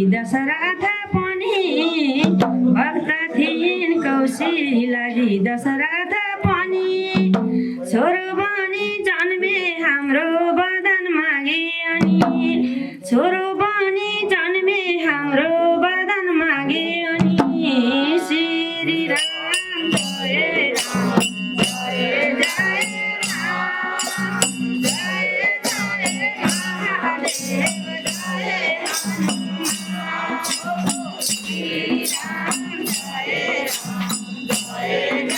दशरथ पनि भक्त थिइन् कौशिलाजी दशरथ पनि छोरो बनी जन्मे हाम्रो वरदान मागे अनि छोरो बनी जन्मे हाम्रो वरदान मागे अनि श्री राम जय राम जय जय राम जय जय महादेव जय हनुमान श्री राम जय राम जय जय राम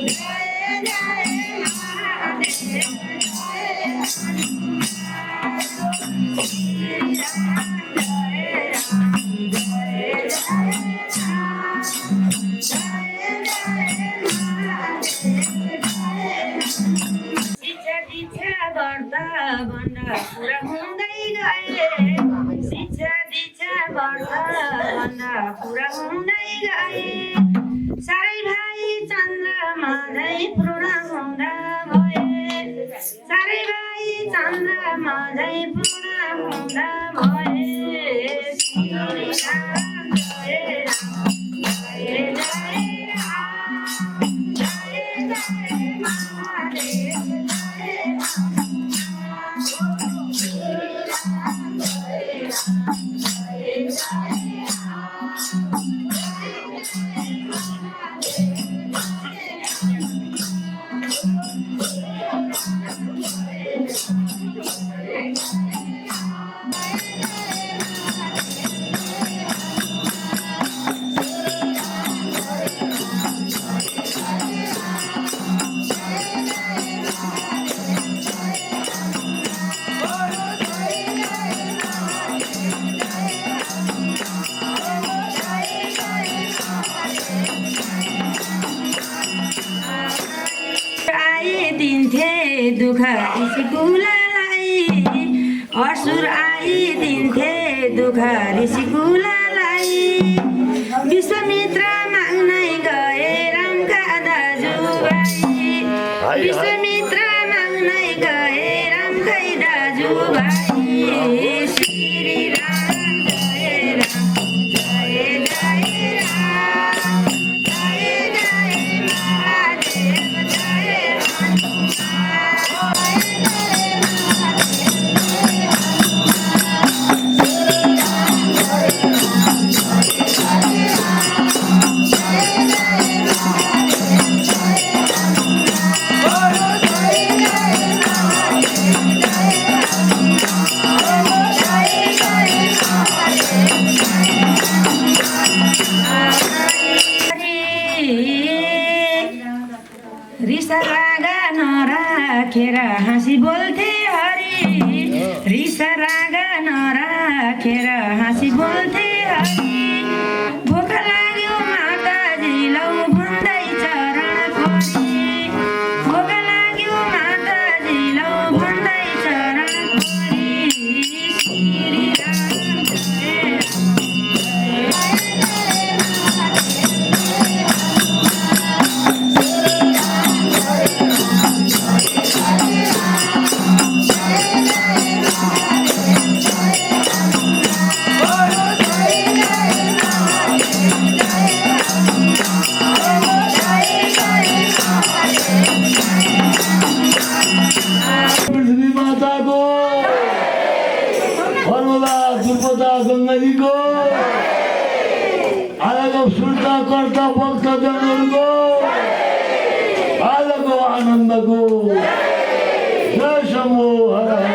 जय जय महादेव जय हनुमान श्री राम जय राम जय जय राम जय जय महादेव जय शिक्षा दीक्षा गर्दा भण्ड पुरा हुँदै गए शिक्षा दीक्षा गर्दा भण्ड पुरा हुँदै गए सारै भाइ चन्द्रमा झै पूर्ण हुँदा भए सारै भाइ चन्द्रमा झै पूर्ण हुँदा भए श्री राम जय राम जय जय राम जय जय महादेव जय हनुमान श्री राम जय राम जय जय राम जय जय महादेव आइदिन्थे दुःख ऋषिकुललाई असुर आइदिन्थे दुःख ऋषिकुललाई विश्वामित्र माग्नै गए रामका दाजुभाइ विश्वामित्र माग्नै गए रामकै दाजुभाइ श्री राम जय राम जय जय राम जय जय महादेव जय रिसरागा नराखेर हाँसी बोल्थे हरि रिसरागा नराखेर हाँसी बोल्थे हरि भोक लाग्यो माताजी लौ भन्दै चरण परी भोक लाग्यो माताजी लौ भन्दै चरण परी श्री राम जय राम पृथ्वी माता को फर्मुला दुर्पदा गङ्गाजी को आजको सुर्ता कर्ता भक्तजनहरूको आजको आनन्दको जय शम्भो हर हर